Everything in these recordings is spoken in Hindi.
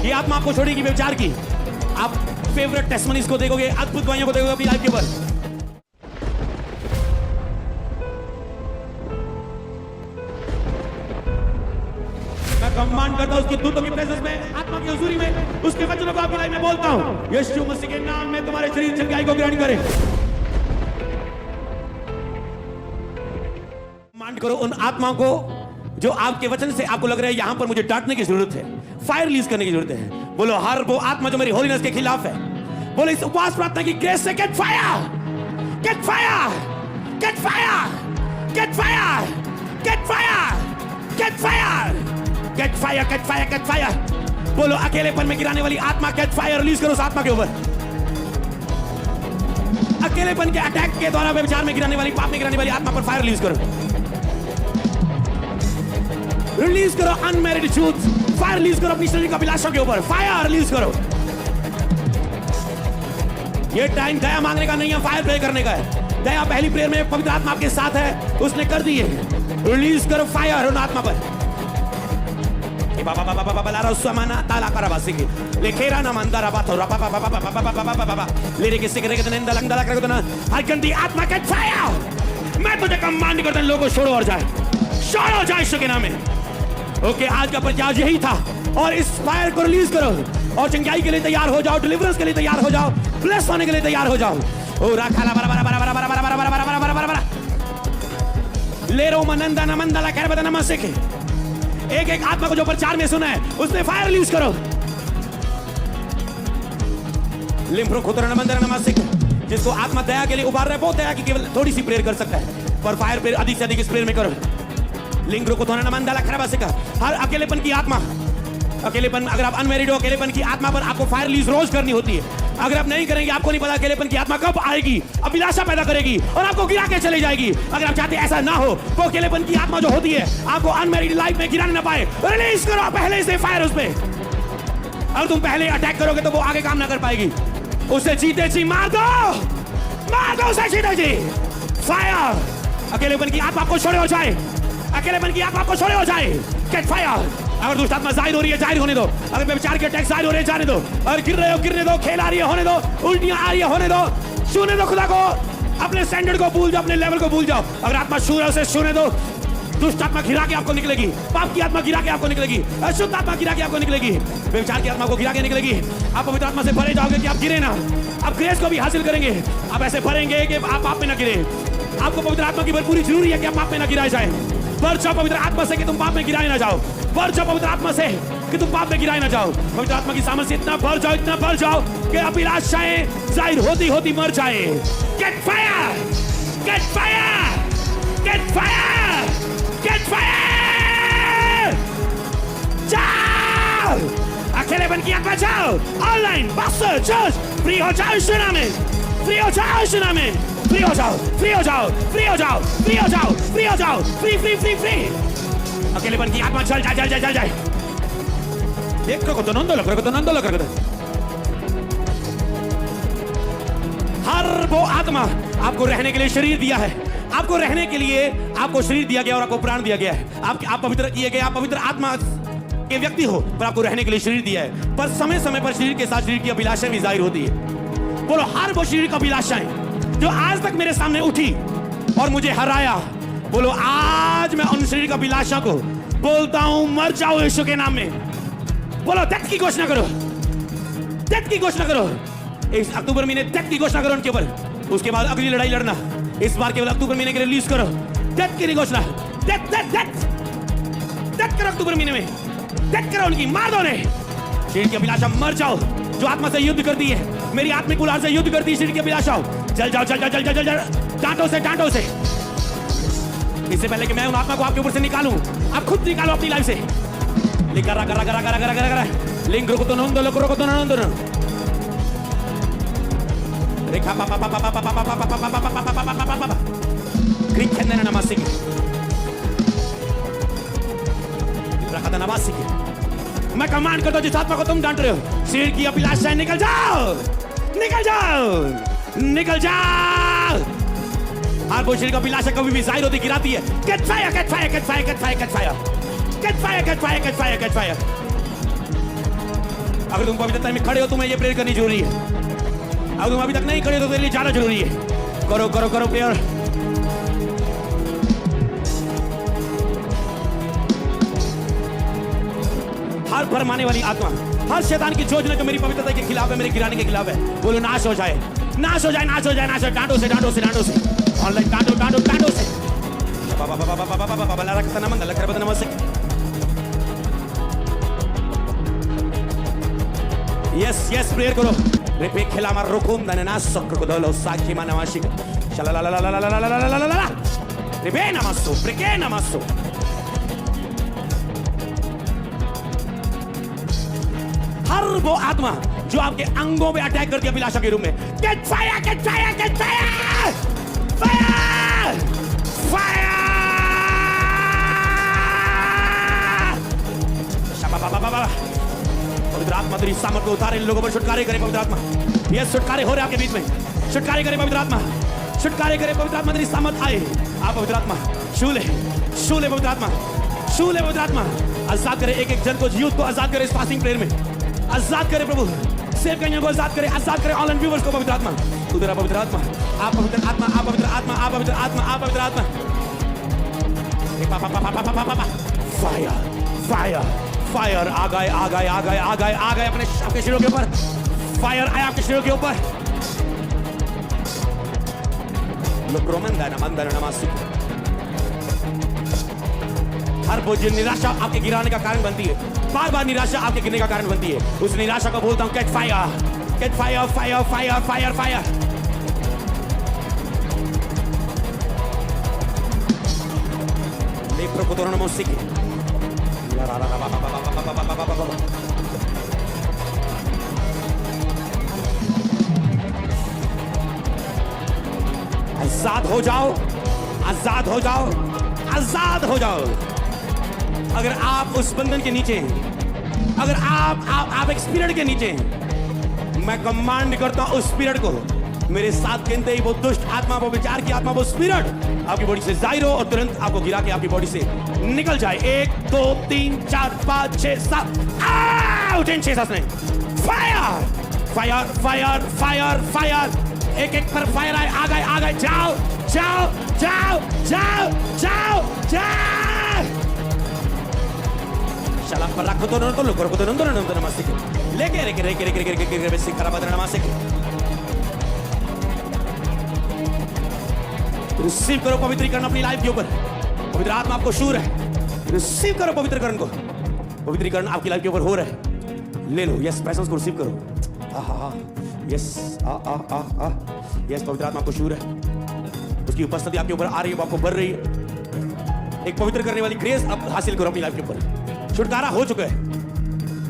ये आत्मा आपको छोड़ेगी व्यभिचार की। आप फेवरेट टेस्टमनीज को देखोगे, अद्भुत गवाहियों को देखोगे अपनी लाइफ के ऊपर। मैं कमांड करता हूं उसकी दूतों की प्रेजेंस में, आत्मा की हुजूरी में, उसके वचनों को आपकी लाइफ में बोलता हूं। यीशु मसीह के नाम में तुम्हारे शरीर चंगाई को ग्रहण करे। कमांड करो उन आत्माओं को जो आपके वचन से आपको लग रहा है यहां पर मुझे डांटने की जरूरत है, फायर रिलीज करने की जरूरत है। बोलो हर वो आत्मा जो मेरी होलीनेस के खिलाफ है, बोलो इस उपवास प्रार्थना की ग्रेस से get fire, get fire, get fire, get fire, get fire, get fire, get fire, get fire, get fire. बोलो अकेलेपन में गिराने वाली आत्मा, गेट फायर रिलीज करो उस आत्मा के ऊपर। अकेलेपन के अटैक के द्वारा व्यभिचार में गिराने वाली, पाप में गिराने वाली आत्मा पर फायर रिलीज करो। रिलीज करो अनमैरिड ट्रूथ, फायर रिलीज करो अपनी शरीर का अभिलाषा के ऊपर, फायर रिलीज करो। ये टाइम दया मांगने का नहीं है, फायर प्रे करने का है। दया पहली प्रेयर में पवित्र आत्मा आपके साथ है, उसने कर दी है। रिलीज करो फायर उन आत्मा पर। बाबा बाबा बाबा बाबा लारा सुमाना ताला कराबासी की लेखेरा ना मंदारा बात हो बाबा बाबा बाबा बाबा बाबा बाबा बाबा लेरे के सिकरे के नंदा लंगदा लग रहा है हर गंदी आत्मा के फायर। मैं तुझे कमांड करता हूं, लोगों छोड़ो और जाए, छोड़ो जाए यीशु के नाम में। ओके, आज का प्रचार यही था। और इस फायर को रिलीज करो और चंगाई के लिए तैयार हो जाओ, डिलीवरेंस के लिए तैयार हो जाओ, ब्लेस होने के लिए तैयार हो जाओ। ओ राखाला बरा बरा बरा बरा बरा बरा बरा बरा बरा बरा बरा लेरो मनंदा नमंदा ला कहर बदना मसे के एक एक आत्मा को जो प्रचार में सुना है उसने फायर रिलीज करो। लिम्फ्रो खुदरा नमंदा नमसे के जिसको आत्मा दया के लिए उबार रहा है, बहुत दया की केवल थोड़ी सी प्रेयर कर सकता है, पर फायर प्रेयर अधिक से अधिक इस प्रेयर में करो। लिंग्रो को थोड़ा मंदाला खराबा से का हर अकेलेपन की आत्मा, अकेलेपन, अगर आप अनमैरिड हो, अकेलेपन की आत्मा पर आपको फायर रिलीज रोज करनी होती है। अगर आप नहीं करेंगे आपको नहीं पता अकेलेपन की आत्मा कब आएगी, अभिलाषा पैदा करेगी और आपको गिरा के चली जाएगी। अगर आप चाहते ऐसा ना हो, तो अकेलेपन की आत्मा जो होती है आपको अनमैरिड लाइफ में गिराने ना पाए, रिलीज करो पहले से फायर उस पे। अगर तुम पहले अटैक करोगे तो वो आगे काम ना कर पाएगी। उसे जीते जी मार दो उसे जीते जी। फायर, अकेलेपन की आत्मा आपको छोड़े हो जाए, अकेलेपन की आत्मा आपको छोड़े हो जाए, गेट फायर। अगर दुष्ट आत्मा जाहिर हो रही है, जाहिर होने दो। अगर व्यभिचार के अटैक जाहिर हो रहे हैं, जाने दो। अगर गिर रहे हो, गिरने दो। खेल आ रही है, होने दो। उल्टियां आ रही है, होने दो। छूने दो खुदा को, अपने स्टैंडर्ड को भूल जाओ, अपने लेवल को भूल जाओ। अगर आत्मा छू रहा है उसे छूने दो। दुष्ट आत्मा गिरा के आपको निकलेगी, पाप की आत्मा गिरा के आपको निकलेगी, अशुद्ध आत्मा गिरा के आपको निकलेगी, व्यभिचार की आत्मा को गिरा के निकलेगी। आप पवित्र आत्मा से भरे जाओगे कि आप गिरे ना, आप ग्रेस को भी हासिल करेंगे। आप ऐसे भरेंगे कि आप पाप में ना गिरे। आपको पवित्र आत्मा की भरपूरी जरूरी है कि आप पाप में ना गिराए जाए। भर जाओ पवित्र आत्मा से कि तुम पाप में गिराए ना जाओ। भर जाओ पवित्र आत्मा से कि तुम पाप में गिराए ना जाओ। पवित्र आत्मा की सामर्थ्य इतना भर जाओ, इतना भर जाओ कि अभिलाषाएं जाहिर होती होती मर जाए। Get fire, get fire, get fire, get fire. जाओ, अकेलेपन की आत्मा जाओ। ऑनलाइन पास्टर चर्च फ्री हो जाओ इस नाम में, फ्री हो जाओ इस नाम में, फ्री हो जाओ, फ्री हो जाओ, फ्री हो जाओ, फ्री हो जाओ, फ्री हो जाओ, फ्री फ्री फ्री फ्री। अकेलेपन की आत्मा चल जाए, चल जाए, चल जाए। देख रखो तो नंदो लग रखो तो हर वो आत्मा आपको रहने के लिए शरीर दिया है, आपको रहने के लिए आपको शरीर दिया गया और आपको प्राण दिया गया है। आप पवित्र किए गए, आप पवित्र आत्मा के व्यक्ति हो, पर आपको रहने के लिए शरीर दिया है। पर समय समय पर शरीर के साथ शरीर की अभिलाषाएं भी जाहिर होती है। बोलो हर वो शरीर की अभिलाषाएं जो आज तक मेरे सामने उठी और मुझे हराया, बोलो आज मैं उन शरीर की अभिलाषा को बोलता हूं मर जाओ यीशु के नाम में। बोलो डेथ की घोषणा करो, डेथ की घोषणा करो। इस अक्टूबर महीने डेथ की घोषणा करो उनके ऊपर। उसके बाद अगली लड़ाई लड़ना। इस बार केवल अक्टूबर महीने के लिए रिलीज करो डेथ की घोषणा। डेथ डेथ डेथ डेथ करो अक्टूबर महीने में, डेथ करो उनकी, मार दो उन्हें। शरीर की अभिलाषा मर जाओ जो आत्मा से युद्ध करती है, मेरी आत्मिक उलार से युद्ध करती है। शरीर की अभिलाषा जल जाओ, जल जाओ, जल जाओ, जल जाओ। डांटो से, डांटो से। इससे पहले कि मैं उन आत्मा को आपके ऊपर से निकालूं, आप खुद निकालो अपनी लाइफ से। लिकरा करा करा करा करा करा करा लिंग रुको तो नंदो लको रुको तो नंदो रेखा पापा पापा पापा पापा पापा पापा पापा पापा पापा क्रिक खेलने ना मासिक रखा था नमाज सीखे। मैं कमांड करता हूं जिस आत्मा को तुम डांट रहे हो, शरीर की अभिलाषाएं निकल जाओ, निकल जाओ, निकल जाओ। हर वो शरीर की अभिलाषा कभी भी जाहिर होती गिराती है। Get fire, get fire, get fire, get fire, get fire, get fire, get fire, get fire, get fire. अगर तुम पवित्रता में खड़े हो, तुम्हें ये प्रेयर करनी जरूरी है। अगर तुम अभी तक नहीं खड़े हो तो तेरे लिए जाना जरूरी है। करो करो करो प्रेयर। हर भरमाने वाली आत्मा, हर शैतान की योजना जो मेरी पवित्रता के खिलाफ है, मेरे गिराने के खिलाफ है, बोलो नाश हो जाए, नाश हो जाए, नाश हो जाए, नाश हो जाए। डांटो से, डांटो से, डांटो से, ऑनलाइन डांटो, डांटो, डांटो से। बाबा बाबा बाबा बाबा बाबा ला रखता ना मंदल कर बदन मस्क। यस यस प्रेयर करो। रे पे खेला मार रुकुम दने ना सक को दलो साकी मा नवाशिक। चला ला ला ला ला ला ला ला ला ला ला। रे बे नमस्सो, प्रेके नमस्सो। हर वो आत्मा जो आपके अंगों पे अटैक करती है अभिलाषा के रूप में, get fire, get fire, get fire, fire, fire. पवित्र आत्मा तेरी सामर्थ को उतारे, लोगों पर छुटकारे करे पवित्र आत्मा। ये छुटकारे हो रहे आपके बीच में, छुटकारे करे पवित्र आत्मा, छुटकारे करे पवित्र आत्मा। तेरी सामर्थ आए, आप पवित्र आत्मा शूले, शूले पवित्र आत्मा, शूले पवित्र आत्मा। आजाद करे एक एक जन को, यूथ को आजाद करे इस फास्टिंग प्रेयर में, आजाद करे प्रभु। सेव कन्या को आजाद करे, आजाद करे ऑनलाइन व्यूअर्स को पवित्र आत्मा। तू तेरा पवित्र आत्मा, आप पवित्र आत्मा, आप पवित्र आत्मा, आप पवित्र आत्मा, आप पवित्र आत्मा। फायर, फायर, फायर आ गए, आ गए, आ गए, आ गए, आ गए अपने आपके शरीरों के ऊपर। फायर आया आपके शरीरों के ऊपर। हर बोझ निराशा आपके गिराने का कारण बनती है, बार बार निराशा आपके गिरने का कारण बनती है। उस निराशा को बोलता हूं catch fire, catch fire, fire, fire, fire, fire. ले प्रकोतोरण मोसिक आजाद हो जाओ, आजाद हो जाओ, आजाद हो जाओ। अगर आप उस बंधन के नीचे हैं, अगर आप एक स्पिरिट के नीचे हैं, मैं कमांड करता हूं उस स्पिरिट को मेरे साथ कहते ही वो दुष्ट आत्मा, वो विचार की आत्मा, वो स्पिरिट आपकी बॉडी से जाहिर हो और तुरंत आपको गिरा के आपकी बॉडी से निकल जाए। 1 2 3 4 5 6 7 out in Jesus name. Fire, fire, fire, fire, fire. एक एक पर फायर आए, आ गए, आ गए। जाओ, जाओ, जाओ, जाओ, जाओ, जाओ। शाला पर रखो तो लो करो तो नमस्ते लेके रे रे रे रे रे रे बेसिक खराब बदना नमस्ते। रिसीव करो पवित्रीकरण अपनी लाइफ के ऊपर। पवित्र आत्मा आपको शूर है, रिसीव करो पवित्रीकरण को। पवित्रीकरण आपकी लाइफ के ऊपर हो रहा है, ले लो। यस, प्रेजेंस को रिसीव करो। यस, यस, पवित्र आत्मा आपको शूर है, उसकी उपस्थिति आपके ऊपर आ रही है, आपको बढ़ रही है। एक पवित्र करने वाली ग्रेस आप हासिल करो अपनी लाइफ के ऊपर। छुटकारा हो चुका है,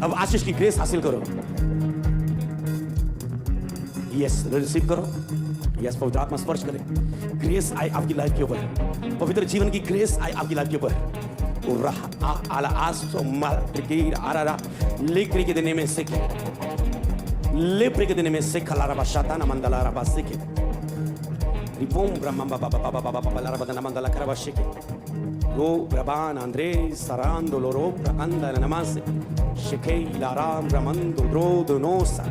अब आशीष की ग्रेस हासिल करो। यस, रिसीव करो। यस, पवित्र आत्मा स्पर्श करे, ग्रेस आए आपकी लाइफ के ऊपर, पवित्र जीवन की ग्रेस आए आपकी लाइफ के ऊपर। आला आसो माल ट्रिकीर आरारा लेक्री के दिन में सीखे, लेप्रे के दिन में सीखा लारा बाशाता ना मंदला राबा सीखे, रिपोम ब्रह्मा बाबा बाबा बाबा बाबा लारा बदना मंदला करबा सीखे, रो ब्रबान आंद्रे सरांदो लोरो ब्रंदा नमासे सीखे लाराम ब्रमंदो रो दोनोसा।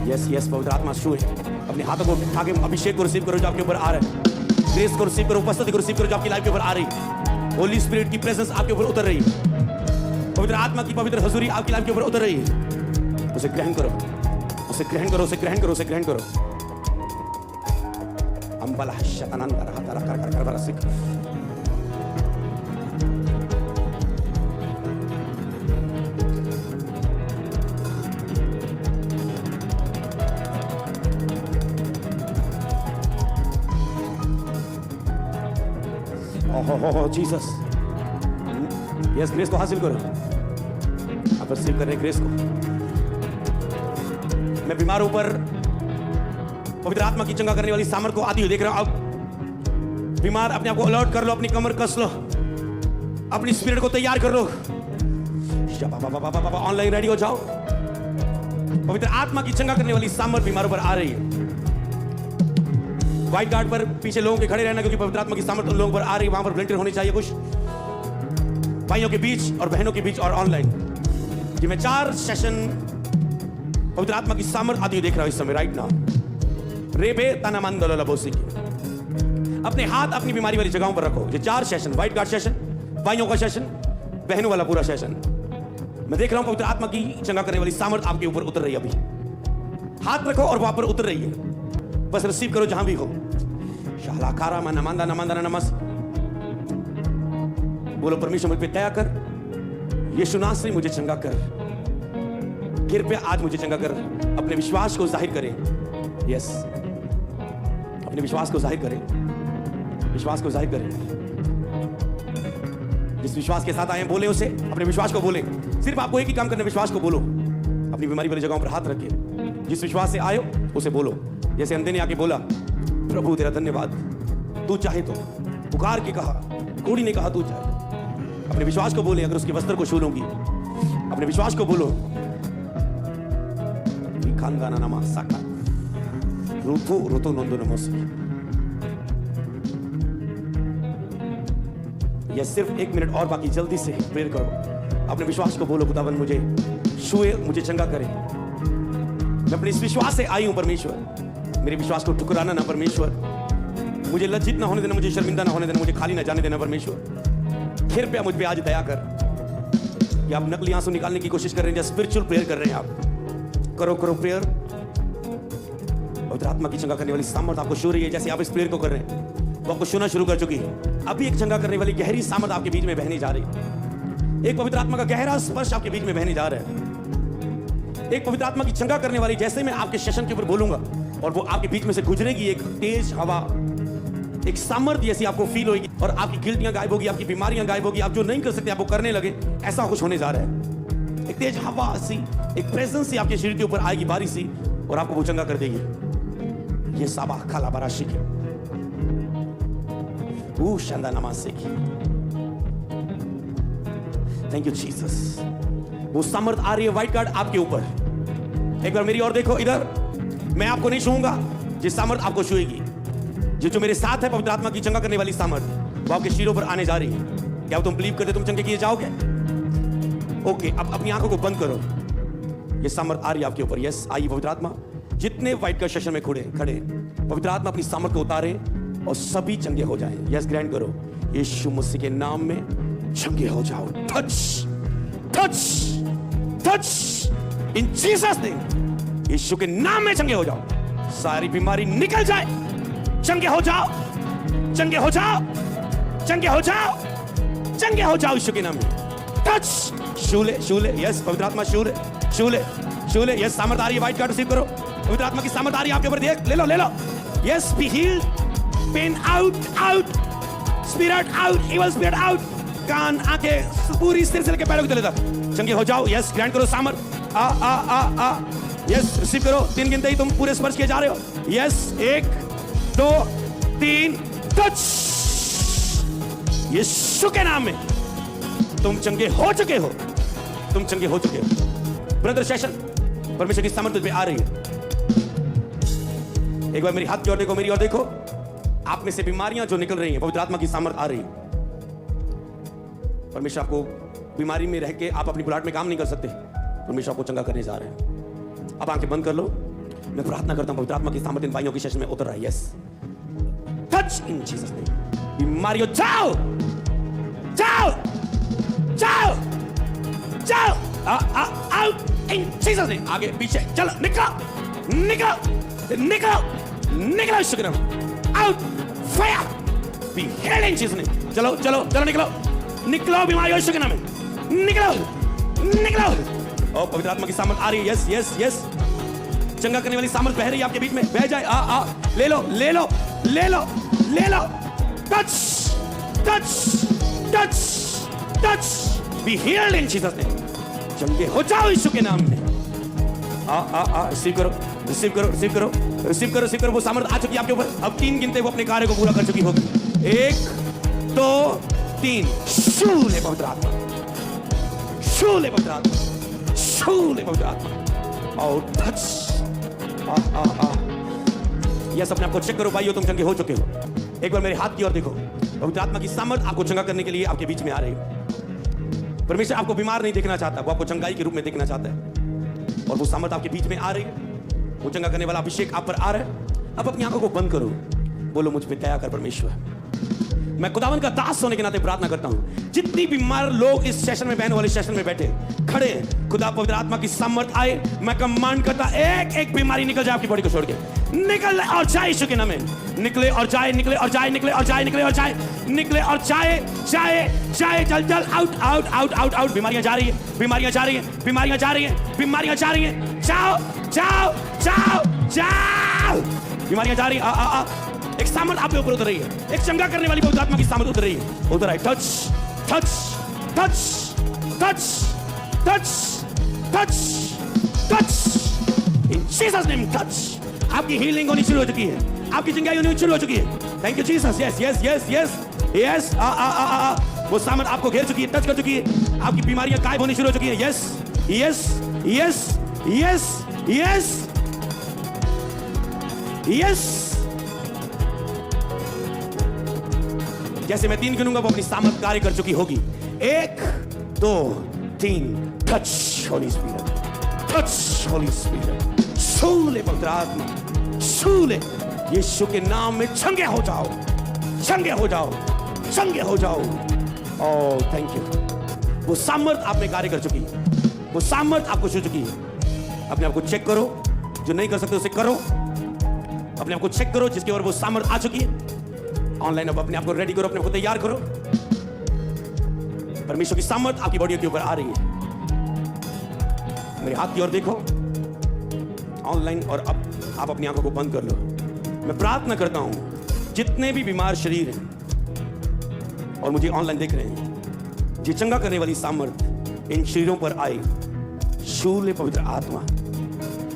यस यस, पवित्र आत्मा शू है। अपने हाथों को उठा के अभिषेक को रिसीव करो जो आपके ऊपर आ रहा है, ग्रेस को रिसीव करो, उपस्थिति को रिसीव करो जो आपकी लाइफ के ऊपर आ रही है। होली स्पिरिट की प्रेजेंस आपके ऊपर उतर रही है, पवित्र आत्मा की पवित्र हजूरी आपकी लाइफ के ऊपर उतर रही है। उसे ग्रहण करो, उसे ग्रहण करो, उसे ग्रहण करो, उसे ग्रहण करो। अंबला शतनंद कर कर कर कर बरसिक। जीसस, यस, ग्रेस को हासिल करो, आप रिसीव कर रहे हैं ग्रेस को। मैं बीमारों पर पवित्र आत्मा की चंगा करने वाली सामर्थ को आती हुई देख रहा हूं। अब बीमार अपने आप को अलर्ट कर लो, अपनी कमर कस लो, अपनी स्पिरिट को तैयार कर लो। ऑनलाइन रेडी हो जाओ, पवित्र आत्मा की चंगा करने वाली सामर्थ बीमारों पर आ रही है। व्हाइट कार्ड पर पीछे लोगों के खड़े रहना, क्योंकि पवित्र आत्मा की सामर्थ्य उन लोगों पर आ रही है, वहां पर वॉलंटियर होने चाहिए कुछ भाइयों के बीच और बहनों के बीच और ऑनलाइन। जी मैं 4 सेशन पवित्र आत्मा की सामर्थ्य आदि देख रहा हूं इस समय राइट नाउ। रेबे तनामंदल लबोसी की अपने हाथ अपनी बीमारी वाली जगहों पर रखो। ये 4 सेशन, व्हाइट कार्ड सेशन, भाइयों का सेशन, बहनों वाला पूरा सेशन। मैं देख रहा हूं पवित्र आत्मा की चंगा करने वाली सामर्थ आपके ऊपर उतर रही है। अभी हाथ रखो और वहां पर उतर रही है, बस रिसीव करो जहां भी हो। शालाकारा मा नमंदा नमंदा नमस। बोलो परमेश्वर मुझ पे दया कर, यीशु नासरी मुझे चंगा कर, कृपया आज मुझे चंगा कर। अपने विश्वास को जाहिर करें। यस, अपने विश्वास को जाहिर करें, विश्वास को जाहिर करें। जिस विश्वास के साथ आए बोले उसे, अपने विश्वास को बोले। सिर्फ आपको एक ही काम करना, विश्वास को बोलो। अपनी बीमारी वाली जगहों पर हाथ रखे, जिस विश्वास से आयो उसे बोलो। जैसे अंधे ने आके बोला, प्रभु तेरा धन्यवाद, तू चाहे तो। पुकार के कहा, कोड़ी ने कहा तू चाहे। अपने विश्वास को बोले, अगर उसके वस्त्र को छू लूंगी, अपने विश्वास को बोलो। खानदाना नमा साका रुतु रुतु नंदो नमोसी। यह सिर्फ 1 मिनट और बाकी, जल्दी से प्रेयर करो। अपने विश्वास को बोलो, खुदावन मुझे छुए, मुझे चंगा करे। मैं अपने इस विश्वास से आई हूं परमेश्वर, मेरे विश्वास को ठुकराना ना परमेश्वर। मुझे लज्जित ना होने देना, मुझे शर्मिंदा ना होने देना, मुझे खाली ना जाने देना परमेश्वर। कृपया मुझ पे आज दया कर। कि आप नकली आंसू निकालने की कोशिश कर रहे हैं, स्पिरिचुअल प्रेयर कर रहे हैं आप, करो करो प्रेयर। पवित्र आत्मा की चंगा करने वाली सामर्थ आपको छू रही है। जैसे आप इस प्रेयर को कर रहे हैं, वो आपको छूना शुरू कर चुकी है। अभी एक चंगा करने वाली गहरी सामर्थ आपके बीच में बहने जा रही है। एक पवित्र आत्मा का गहरा स्पर्श आपके बीच में बहने जा रहा है। एक पवित्र आत्मा की चंगा करने वाली, जैसे मैं आपके सेशन के ऊपर बोलूंगा और वो आपके बीच में से गुजरेगी, एक तेज हवा, एक सामर्थ जैसी आपको फील होगी, और आपकी गिल्टियां गायब होगी, आपकी बीमारियां गायब होगी। आप जो नहीं कर सकते आप वो करने लगे, ऐसा कुछ होने जा रहा है। एक तेज हवा सी, एक प्रेजेंस सी आपके शरीर के ऊपर आएगी, बारी सी, और आपको वो चंगा कर देगी। ये साबा खाला बराशी की शानदार नमाज से की। Thank you Jesus. वो सामर्थ आ रही है, व्हाइट कार्ड आपके ऊपर। एक बार मेरी ओर देखो, इधर मैं आपको नहीं छूऊंगा, जिस सामर्थ आपको छुएगी, जो मेरे साथ है पवित्र आत्मा की चंगा करने वाली सामर्थ, वो आपके शरीरों पर आने जा रही है। क्या तुम बिलीव करते तुम चंगे किए जाओगे? ओके, अब अपनी आंखों को बंद करो। ये सामर्थ आ रही है आपके ऊपर। यस, आइए पवित्र आत्मा। जितने व्हाइट का सेशन में खड़े पवित्र आत्मा अपनी सामर्थ को उतारे और सभी चंगे हो जाएं। यस, ग्रैंड करो। यीशु मसीह के नाम में चंगे हो जाओ। Touch touch touch in Jesus name. यीशु के नाम में चंगे हो जाओ। सारी बीमारी निकल जाए। चंगे हो जाओ, चंगे हो जाओ, चंगे हो जाओ, चंगे हो जाओ यीशु के नाम में। टच, शूले शूले। यस, पवित्र आत्मा शूले शूले शूले। यस, सामर्थ आ रही है, व्हाइट कार्ड रिसीव करो। पवित्र आत्मा की सामर्थ आ रही है आपके ऊपर, देख, ले लो ले लो। Yes, be healed, pain out out, spirit out, evil spirit out. कान, आंखें, पूरी सिर से लेकर पैरों के तले तक चंगे हो जाओ। यस, ग्रैंड करो सामर्थ। आ आ आ आ। यस, रिसीव करो। 3 गिनते ही तुम पूरे स्पर्श किए जा रहे हो। Yes, 1 2 3, touch. यीशु के नाम में तुम चंगे हो चुके हो, तुम चंगे हो चुके हो। ब्रदर सेशन, परमेश्वर की सामर्थ तुझ पे आ रही है। एक बार मेरी हाथ की ओर देखो, मेरी ओर देखो। आप में से बीमारियां जो निकल रही हैं, पवित्र आत्मा की सामर्थ आ रही है। परमेश्वर आपको बीमारी में रह के आप अपनी बुलाहट में काम नहीं कर सकते, परमेश्वर आपको चंगा करने जा रहे हैं। अब आंखें बंद कर लो। मैं प्रार्थना करता हूं पवित्र आत्मा की सामर्थ इन भाइयों की सेशन में उतर रहा है। Yes, touch in Jesus name. बीमारियों जाओ जाओ जाओ जाओ, आउट इन जीसस नेम। आगे पीछे चलो, निकलो निकलो निकलो निकलो यीशु के नाम। Out, fire, B healed in Jesus name. चलो चलो चलो, निकलो निकलो, बीमारियों यीशु के नाम में निकलो निकलो। और पवित्र आत्मा की सामर्थ आ रही है। यस यस यस, चंगा करने वाली सामर्थ बह रही है आपके बीच में। बह जाए। आ ले लो ले लो ले लो ले लो। Touch touch touch touch, be healed in Jesus name. चंगे हो जाओ यीशु के नाम में। रिसीव करो रिसीव करो रिसीव करो रिसीव करो रिसीव करो। वो सामर्थ आ चुकी है आपके ऊपर। अब 3 गिनते वो अपने कार्य को पूरा कर चुकी होगी। 1 2 3। शूले पवित्र आत्मा, शूले पवित्र आत्मा, शूले पवित्र आत्मा। और टच। यस, अपने आप को चेक करो भाइयों, तुम चंगे हो चुके हो। एक बार मेरे हाथ की ओर देखो। पवित्र आत्मा की सामर्थ आपको चंगा करने के लिए आपके बीच में आ रही है। परमेश्वर आपको बीमार नहीं देखना चाहता, वो आपको चंगाई के रूप में देखना चाहता है, और वो सामर्थ आपके बीच में आ रही है। वो चंगा करने वाला अभिषेक आप पर आ रहा है। अब अपनी आंखों को बंद करो, बोलो मुझ पे दया कर परमेश्वर। मैं खुदावन का दास होने के नाते प्रार्थना करता हूं, जितनी बीमार लोग इस सेशन में, बहन वाले सेशन में बैठे खड़े हैं, खुदा पवित्र आत्मा की सामर्थ आए। मैं कमांड करता, एक एक बीमारी निकल जाए आपकी बॉडी को छोड़ के, निकल और जाए यीशु के नाम में। निकले और जाए, निकले और जाए, निकले और जाए, निकले और जाए, निकले और जाए, जाए जाए, चल चल, out out out out out. बीमारियां जा रही है, बीमारियां जा रही है, बीमारियां जा रही है, बीमारियां जा रही है। जाओ जाओ जाओ जाओ, बीमारियां जा रही है। एक सामर्थ आप पे ऊपर उतर रही है, एक चंगा करने वाली पवित्र आत्मा की सामर्थ उतर रही है। उतर आई, touch touch touch touch touch touch touch, in Jesus name touch. आपकी हीलिंग होनी शुरू हो चुकी है, आपकी चंगाई होनी शुरू हो चुकी है। Thank you Jesus. Yes yes yes yes yes, वो सामर्थ आपको घेर चुकी है, टच कर चुकी है, आपकी बीमारियां गायब होनी शुरू हो चुकी है। Yes yes yes yes yes yes. जैसे मैं 3 गिनूंगा, वो अपनी सामर्थ कार्य कर चुकी होगी। 1 2 3, touch Holi spirit, touch Holi spirit, छू ले पवित्र आत्मा, छू ले। यीशु के नाम में चंगे हो जाओ, चंगे हो जाओ, चंगे हो जाओ। Oh thank you. वो सामर्थ आप में कार्य कर चुकी है, वो सामर्थ आपको छू चुकी है। अपने आप को चेक करो, जो नहीं कर सकते उसे करो। अपने आप को चेक करो जिसके ऊपर वो सामर्थ आ चुकी है। ऑनलाइन अब अपने आप को रेडी करो, अपने आप को तैयार करो। परमेश्वर की सामर्थ आपकी बॉडी के ऊपर आ रही है। मेरे हाथ की ओर देखो ऑनलाइन, और अब आप अपनी आंखों को बंद कर लो। मैं प्रार्थना करता हूं, जितने भी बीमार शरीर हैं और मुझे ऑनलाइन देख रहे हैं, जी चंगा करने वाली सामर्थ इन शरीरों पर आए। छू ले पवित्र आत्मा,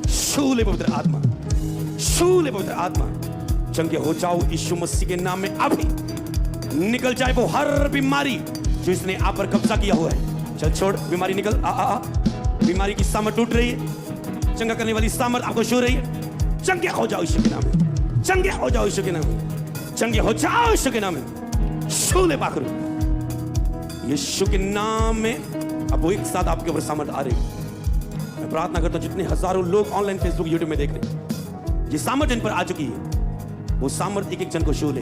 छू ले पवित्र आत्मा, छू ले पवित्र आत्मा। चंगे हो जाओ यीशु मसीह के नाम में। अभी निकल जाए वो हर बीमारी जो इसने आप पर कब्जा किया हुआ है। चल छोड़, बीमारी निकल। बीमारी की सामर्थ टूट रही है, चंगा करने वाली सामर्थ आपको छू रही है। चंगे हो जाओ यीशु के नाम में, चंगे हो जाओ यीशु के नाम में, चंगे हो जाओ यीशु के नाम में। छू ले पाखरू यीशु के नाम में। अब वो एक साथ आपके ऊपर सामर्थ आ रही है। मैं प्रार्थना करता हूं, जितने हजारों लोग ऑनलाइन फेसबुक यूट्यूब में देख रहे हैं, ये सामर्थ जिन पर आ चुकी है, वो सामर्थ एक एक जन को छू ले।